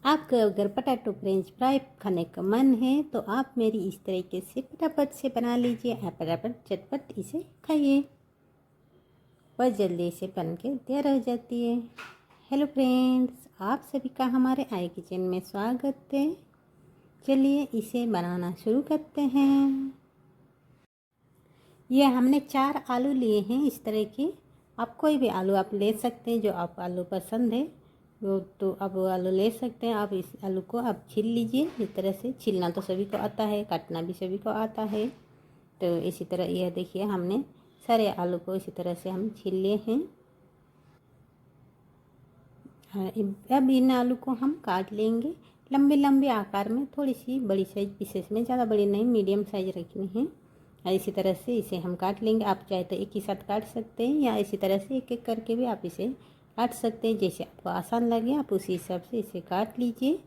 आपका अगर potato French fry खाने का मन है तो आप मेरी इस तरीके से फटाफट से बना लीजिए। आप फटाफट चटपट इसे खाइए, बहुत जल्दी से बन के तैयार हो जाती है। हेलो फ्रेंड्स, आप सभी का हमारे आई किचन में स्वागत है। चलिए इसे बनाना शुरू करते हैं। यह हमने 4 आलू लिए हैं इस तरह के। आप कोई भी आलू आप ले सकते हैं, जो आप आलू पसंद है वो तो आप वो आलू ले सकते हैं। आप इस आलू को आप छील लीजिए। इस तरह से छीलना तो सभी को आता है, काटना भी सभी को आता है। तो इसी तरह यह देखिए, हमने सारे आलू को इसी तरह से हम छील लिए हैं। अब इन आलू को हम काट लेंगे लंबे लंबे आकार में, थोड़ी सी बड़ी साइज पीसेस में, ज़्यादा बड़ी नहीं, मीडियम साइज रखनी है। और इसी तरह से इसे हम काट लेंगे। आप चाहे तो एक ही साथ काट सकते हैं या इसी तरह से एक एक करके भी आप इसे काट सकते हैं। जैसे आपको आसान लगे आप उसी हिसाब से इसे काट लीजिए।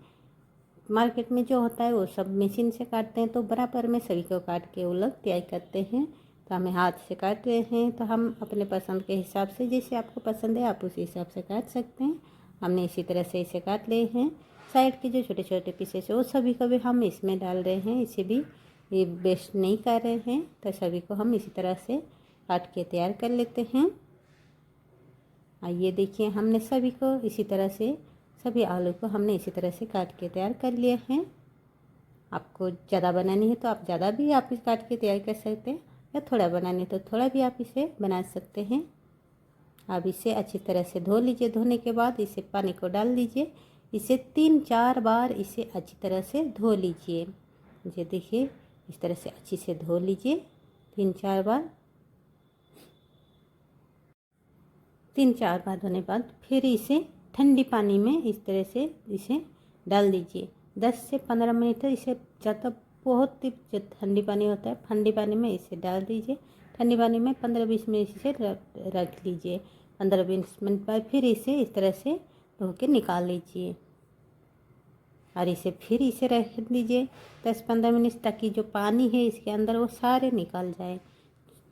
मार्केट में जो होता है वो सब मशीन से काटते हैं, तो बराबर में सभी को काट के वो लोग तैयार करते हैं। तो हमें हाथ से काट रहे हैं, तो हम अपने पसंद के हिसाब से, जैसे आपको पसंद है आप उसी हिसाब से काट सकते हैं। हमने इसी तरह से इसे काट लिए हैं। साइड के जो छोटे छोटे पीसेस है वो सभी को भी हम इसमें डाल रहे हैं। इसे भी ये वेस्ट नहीं कर रहे हैं, तो सभी को हम इसी तरह से काट के तैयार कर लेते हैं। ये देखिए, हमने सभी को इसी तरह से, सभी आलू को हमने इसी तरह से काट के तैयार कर लिए हैं। आपको ज़्यादा बनानी है तो आप ज़्यादा भी आप इसे काट के तैयार कर सकते हैं, या थोड़ा बनानी है तो थोड़ा भी आप इसे बना सकते हैं। अब इसे अच्छी तरह से धो लीजिए। धोने के बाद इसे पानी को डाल दीजिए। इसे 3-4 बार इसे अच्छी तरह से धो लीजिए। ये देखिए, इस तरह से अच्छी से धो लीजिए 3-4 बार। 3-4 बार धोने के बाद फिर इसे ठंडी पानी में इस तरह से इसे डाल दीजिए। 10 से 15 मिनट इसे, ज़्यादा बहुत ही जो ठंडी पानी होता है, ठंडी पानी में इसे डाल दीजिए। ठंडी पानी में 15-20 मिनट इसे रख लीजिए। 15-20 मिनट बाद फिर इसे इस तरह से धो के निकाल लीजिए और इसे फिर इसे रख दीजिए 10-15 मिनट, ताकि जो पानी है इसके अंदर वो सारे निकल जाए।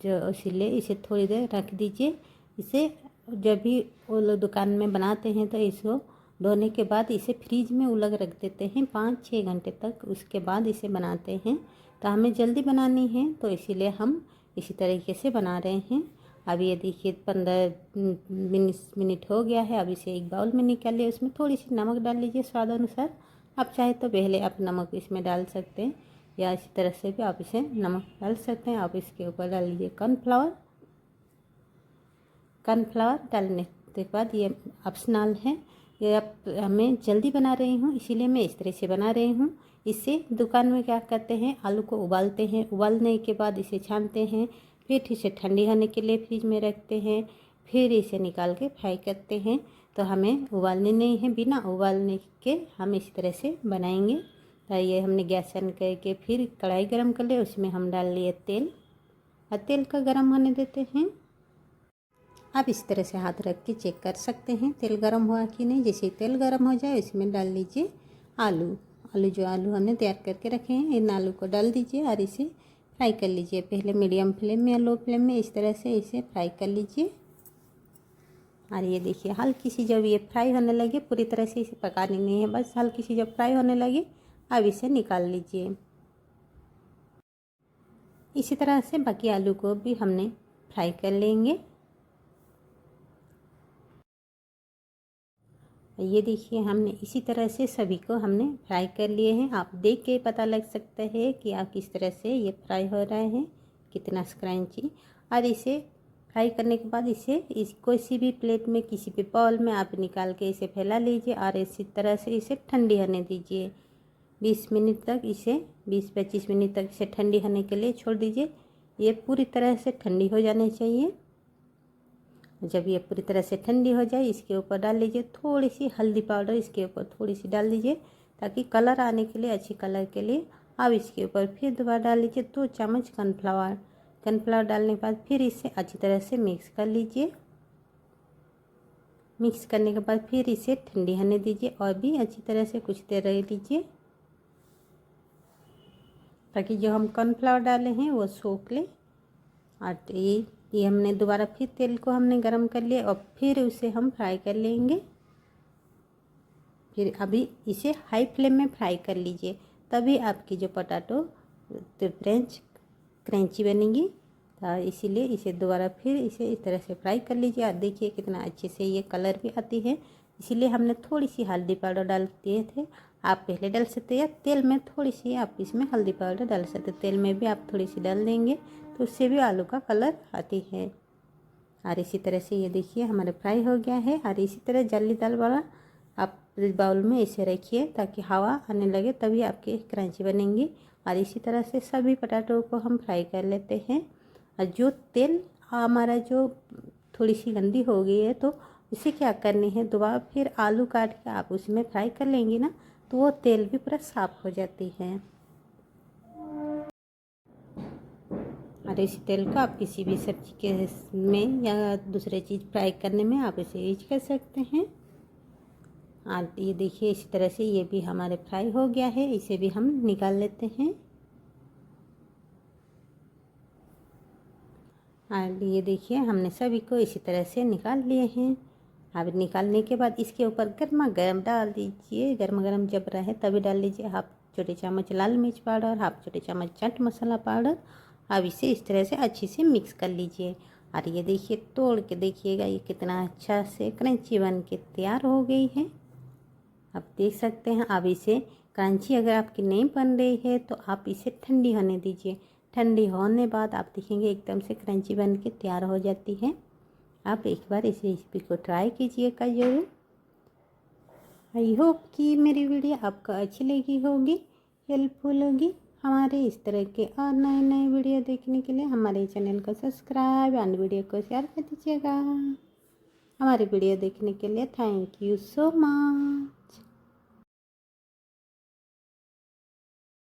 जो इसीलिए इसे थोड़ी देर रख दीजिए। इसे जब भी वो लोग दुकान में बनाते हैं तो इसको धोने के बाद इसे फ्रीज में उलग रख देते हैं 5-6 घंटे तक। उसके बाद इसे बनाते हैं। तो हमें जल्दी बनानी है तो इसीलिए हम इसी तरीके से बना रहे हैं। अब ये देखिए 15 मिनट हो गया है। अब इसे एक बाउल में निकालिए। उसमें थोड़ी सी नमक डाल लीजिए स्वाद अनुसार। आप चाहे तो पहले आप नमक इसमें डाल सकते हैं, या इसी तरह से भी आप इसे नमक डाल सकते हैं। आप इसके ऊपर डाल लीजिए कॉर्नफ्लावर। कॉर्नफ्लावर डालने के बाद, ये ऑप्शनल है, ये आप, मैं जल्दी बना रही हूँ इसीलिए मैं इस तरह से बना रही हूँ। इससे दुकान में क्या करते हैं, आलू को उबालते हैं, उबालने के बाद इसे छानते हैं, फिर इसे ठंडी होने के लिए फ्रिज में रखते हैं, फिर इसे निकाल के फ्राई करते हैं। तो हमें उबालने नहीं है, बिना उबालने के हम इसी तरह से बनाएंगे। तो ये हमने गैस ऑन करके फिर कढ़ाई गरम कर लिया, उसमें हम डाल लिए तेल और तेल का गरम होने देते हैं। आप इस तरह से हाथ रख के चेक कर सकते हैं तेल गरम हुआ कि नहीं। जैसे तेल गरम हो जाए इसमें डाल लीजिए आलू। जो आलू हमने तैयार करके रखे हैं, इन आलू को डाल दीजिए और इसे फ्राई कर लीजिए। पहले मीडियम फ्लेम में या लो फ्लेम में इस तरह से इसे फ्राई कर लीजिए। और ये देखिए, हल्की सी जब ये फ्राई होने लगे, पूरी तरह से इसे पकानी नहीं है, बस हल्की सी जब फ्राई होने लगे अब इसे निकाल लीजिए। इसी तरह से बाकी आलू को भी हमने फ्राई कर लेंगे। ये देखिए, हमने इसी तरह से सभी को हमने फ्राई कर लिए हैं। आप देख के पता लग सकता है कि आप किस तरह से ये फ्राई हो रहे हैं, कितना क्रंची। और इसे फ्राई करने के बाद इसे किसी भी प्लेट में, किसी भी बाउल में आप निकाल के इसे फैला लीजिए और इसी तरह से इसे ठंडी होने दीजिए। 20 मिनट तक इसे, 20-25 मिनट तक इसे ठंडी होने के लिए छोड़ दीजिए। ये पूरी तरह से ठंडी हो जानी चाहिए। जब ये पूरी तरह से ठंडी हो जाए, इसके ऊपर डाल लीजिए थोड़ी सी हल्दी पाउडर, इसके ऊपर थोड़ी सी डाल दीजिए ताकि कलर आने के लिए, अच्छी कलर के लिए। अब इसके ऊपर फिर दोबारा डाल लीजिए 2 चम्मच कॉर्नफ्लावर। कॉर्नफ्लावर डालने के बाद फिर इसे अच्छी तरह से मिक्स कर लीजिए। मिक्स करने के बाद फिर इसे ठंडी होने दीजिए और भी अच्छी तरह से कुछ देर रह लीजिए, ताकि जो हम कॉर्नफ्लावर डाले हैं वो सोख ले। और ये हमने दोबारा फिर तेल को हमने गरम कर लिया और फिर उसे हम फ्राई कर लेंगे। फिर अभी इसे हाई फ्लेम में फ्राई कर लीजिए, तभी आपकी जो पोटैटो तो क्रंची बनेगी। तो इसीलिए इसे दोबारा फिर इसे इस तरह से फ्राई कर लीजिए। और देखिए कितना अच्छे से ये कलर भी आती है। इसीलिए हमने थोड़ी सी हल्दी पाउडर डाल दिए थे। आप पहले डाल सकते हैं, तेल में थोड़ी सी आप इसमें हल्दी पाउडर डाल सकते हैं। तेल में भी आप थोड़ी सी डाल देंगे तो उससे भी आलू का कलर आती है। और इसी तरह से ये देखिए हमारे फ्राई हो गया है। और इसी तरह जालीदार वाला आप बाउल में इसे रखिए ताकि हवा आने लगे, तभी आपके क्रंची बनेंगी। और इसी तरह से सभी पोटैटो को हम फ्राई कर लेते हैं। और जो तेल हमारा जो थोड़ी सी गंदी हो गई है तो इसे क्या करनी है, दोबारा फिर आलू काट के आप उसमें फ्राई कर लेंगे ना, तो वो तेल भी पूरा साफ़ हो जाती है। और इसी तेल को आप किसी भी सब्जी के में या दूसरे चीज़ फ्राई करने में आप इसे यूज कर सकते हैं। और ये देखिए इसी तरह से ये भी हमारे फ्राई हो गया है। इसे भी हम निकाल लेते हैं। और ये देखिए हमने सभी को इसी तरह से निकाल लिए हैं। अब निकालने के बाद इसके ऊपर गर्मा गर्म डाल दीजिए। गर्मा गर्म जब रहे तभी डाल लीजिए हाफ छोटे चम्मच लाल मिर्च पाउडर, हाफ छोटे चम्मच चाट मसाला पाउडर। अब इसे इस तरह से अच्छे से मिक्स कर लीजिए। और ये देखिए तोड़ के देखिएगा ये कितना अच्छा से क्रंची बन के तैयार हो गई है। आप देख सकते हैं। अब इसे क्रंची अगर आपकी नहीं बन रही है तो आप इसे ठंडी होने दीजिए। ठंडी होने बाद आप देखेंगे एकदम से क्रंची बन के तैयार हो जाती है। आप एक बार इस रेसिपी को ट्राई कीजिएगा ज़रूर। आई होप कि मेरी वीडियो आपको अच्छी लगी होगी, हेल्पफुल होगी। हमारे इस तरह के और नए नए वीडियो देखने के लिए हमारे चैनल को सब्सक्राइब और वीडियो को शेयर कर दीजिएगा। हमारे वीडियो देखने के लिए थैंक यू सो मच।